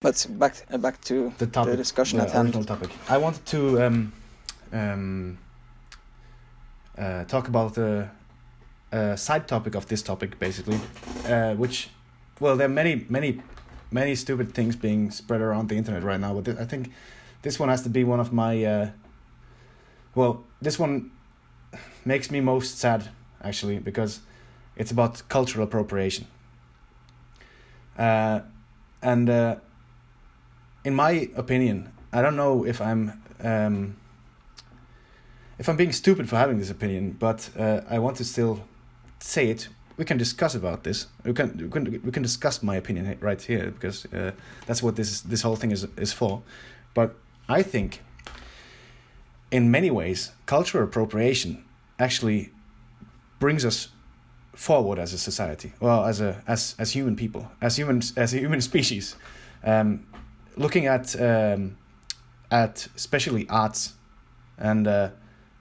But back to the topic, the discussion at the hand. original topic. I wanted to talk about the side topic of this topic, basically, which, well, there are many stupid things being spread around the internet right now, but I think this one has to be one of my, this one makes me most sad, actually, because it's about cultural appropriation. And in my opinion, I don't know if I'm being stupid for having this opinion, but I want to still say it. We can discuss about this. We can discuss my opinion right here, because that's what this whole thing is for. But I think, in many ways, cultural appropriation actually brings us forward as a society, well, as human people, as a human species. Looking at especially arts and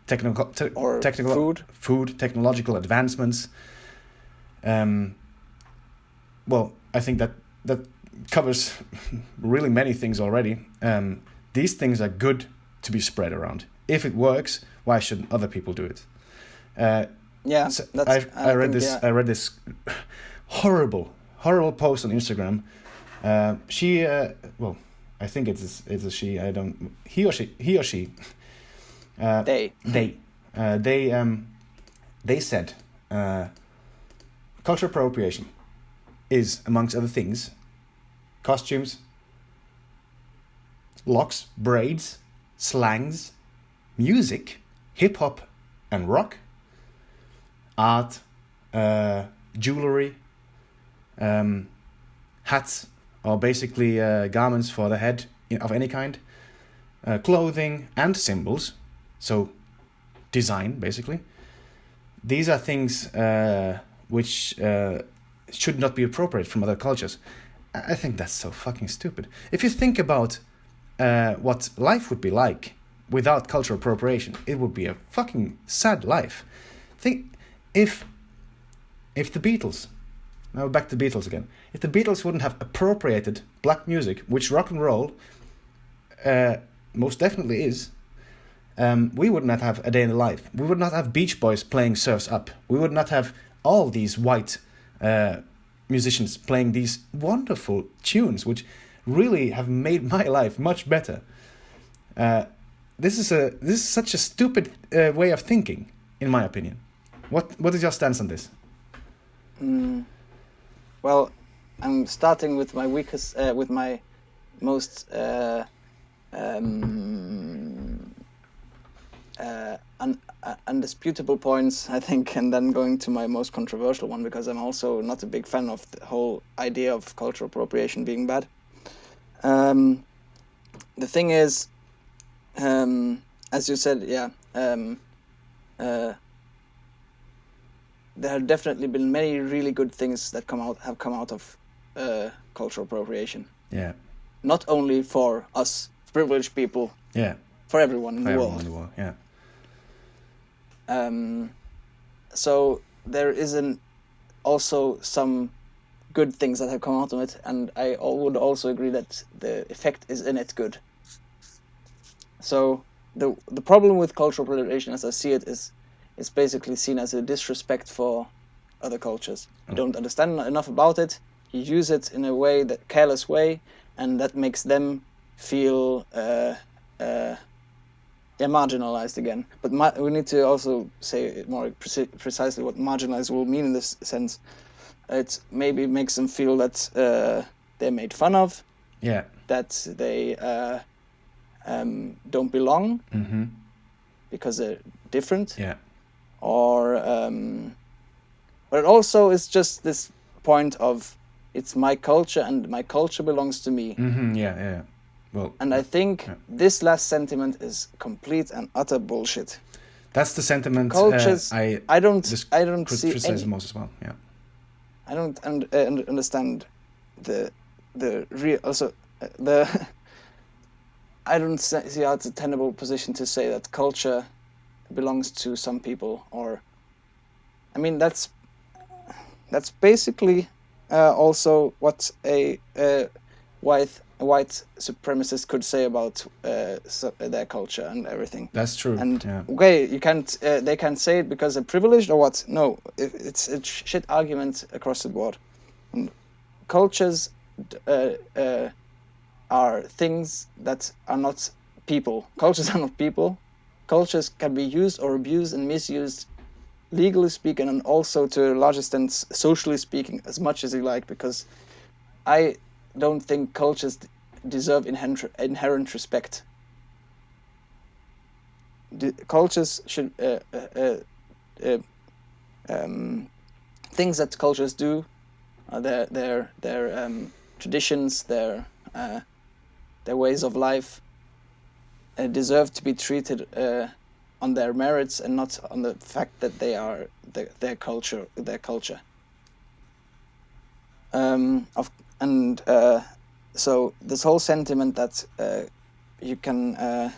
technological advancements. I think that covers really many things already. These things are good to be spread around. If it works, why shouldn't other people do it? So I read this horrible post on Instagram. I think it's a she. I don't. He or she. They said cultural appropriation is, amongst other things, costumes, locks, braids, slangs, music, hip hop and rock, art, jewelry, hats, or basically garments for the head of any kind, clothing and symbols, so design, basically. These are things which should not be appropriate from other cultures. I think that's so fucking stupid. If you think about what life would be like without cultural appropriation, it would be a fucking sad life. Think if the Beatles, now back to the Beatles again, if the Beatles wouldn't have appropriated black music, which rock and roll most definitely is, we would not have A Day in the Life. We would not have Beach Boys playing Surf's Up. We would not have all these white musicians playing these wonderful tunes, which really have made my life much better. This is such a stupid way of thinking, in my opinion. What is your stance on this? Well, I'm starting with my weakest, with my most undisputable points, I think, and then going to my most controversial one, because I'm also not a big fan of the whole idea of cultural appropriation being bad. The thing is, as you said, there have definitely been many really good things that have come out of cultural appropriation. Yeah. Not only for us privileged people. Yeah. For everyone in the world. Yeah. So there isn't also some good things that have come out of it, and I would also agree that the effect is in it good. So the problem with cultural appropriation, as I see it, is it's basically seen as a disrespect for other cultures. You don't understand enough about it. You use it in a careless way, and that makes them feel marginalized again. But we need to also say more precisely what marginalized will mean in this sense. It maybe makes them feel that they're made fun of. Yeah. That they don't belong. Mm-hmm. Because they're different. Yeah. Or but it also is just this point of it's my culture and my culture belongs to me. Mm-hmm. Yeah. Well, and I think this last sentiment is complete and utter bullshit. That's the sentiment. Cultures. I don't see criticism most as well. Yeah. I don't understand the real also the. I don't see how it's a tenable position to say that culture belongs to some people, or I mean that's basically also what a white white supremacists could say about their culture and everything. That's true. And yeah. okay, you can't. They can't say it because they're privileged or what? No, it's a shit argument across the board. And cultures are things that are not people. Cultures are not people. Cultures can be used or abused and misused, legally speaking, and also to a large extent socially speaking, as much as you like, because I don't think cultures deserve inherent respect. Cultures should things that cultures do, their traditions, their ways of life, deserve to be treated on their merits and not on the fact that they are their culture. So this whole sentiment that you can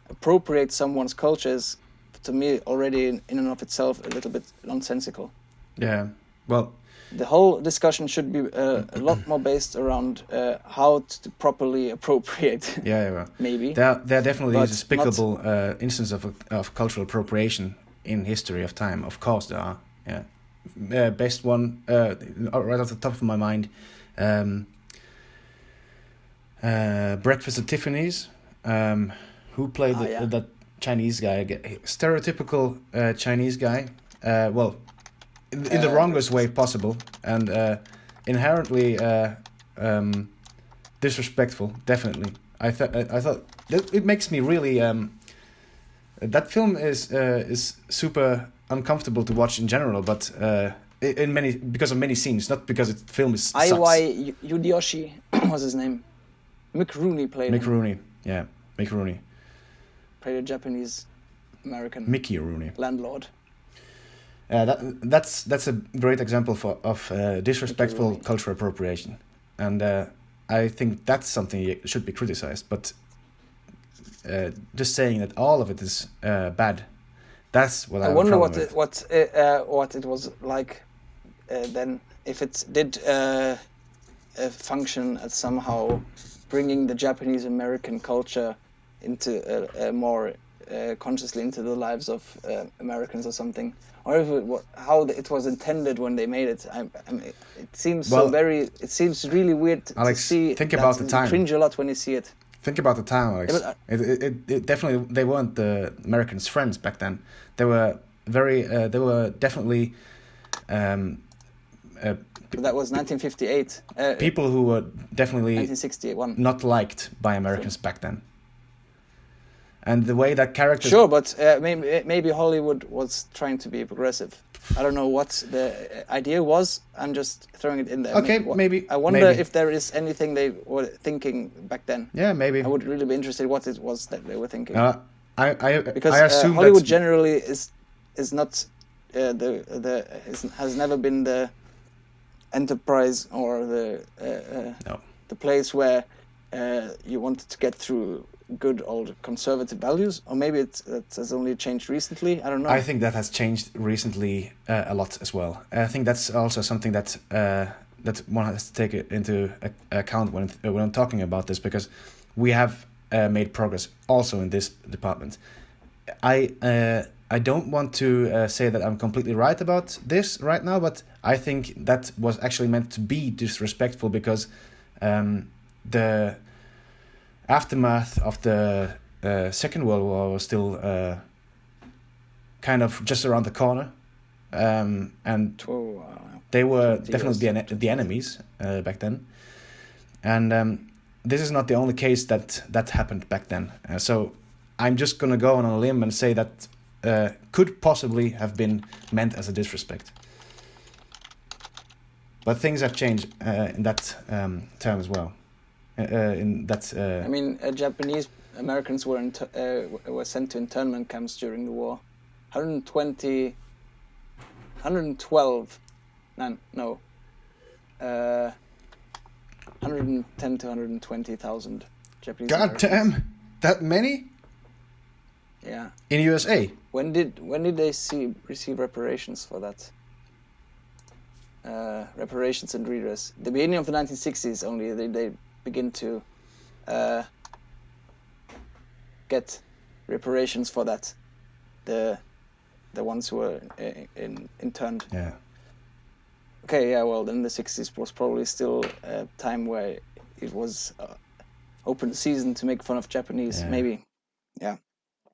appropriate someone's culture is, to me, already in and of itself a little bit nonsensical. Yeah. Well, the whole discussion should be a lot more based around how to properly appropriate. Yeah. Maybe there definitely but is despicable instance of cultural appropriation in history of time. Of course there are. Yeah. Best one right off the top of my mind, Breakfast at Tiffany's. Who played that Chinese guy? Stereotypical Chinese guy. Well, in the wrongest way possible, and inherently disrespectful. Definitely, I thought that it makes me really. That film is super uncomfortable to watch in general, but because of many scenes, not because the film is. Aiwai Yudiyoshi was his name. Mick Rooney played Mick him. Rooney, yeah, Mick Rooney. Played a Japanese American Mickey Rooney landlord. That's a great example of disrespectful cultural appropriation, and I think that's something that should be criticized. But just saying that all of it is bad, that's what I wonder what it was like then, if it did function as somehow bringing the Japanese American culture into more consciously into the lives of Americans or something, or if how it was intended when they made it. I mean, it seems it seems really weird Alex, to see. Think about the time. Cringe a lot when you see it. Think about the time, Alex. Yeah, it definitely, they weren't the Americans' friends back then. They were definitely. That was 1958. People who were definitely 1961. Not liked by Americans back then. And the way that characters... Sure, but maybe Hollywood was trying to be progressive. I don't know what the idea was. I'm just throwing it in there. Okay, maybe. I wonder if there is anything they were thinking back then. Yeah, maybe. I would really be interested what it was that they were thinking. Because I assume Hollywood generally is not has never been the enterprise or the place where you wanted to get through good old conservative values, or maybe it has only changed recently. I don't know. I think that has changed recently a lot as well. I think that's also something that one has to take into account when talking about this, because we have made progress also in this department. I don't want to say that I'm completely right about this right now, but I think that was actually meant to be disrespectful, because the aftermath of the Second World War was still kind of just around the corner, and they were definitely the enemies back then. And this is not the only case that happened back then. So I'm just going to go on a limb and say that could possibly have been meant as a disrespect. But things have changed in that term as well. I mean, Japanese Americans were sent to internment camps during the war. 112 110 to 120,000 Japanese Americans. God damn, that many? Yeah. In USA. When did they receive reparations for that? reparations and redress. The beginning of the 1960s only they begin to get reparations for that. The ones who were interned. Yeah. Okay, yeah, well, then the 60s was probably still a time where it was open season to make fun of Japanese, Yeah. maybe. Yeah.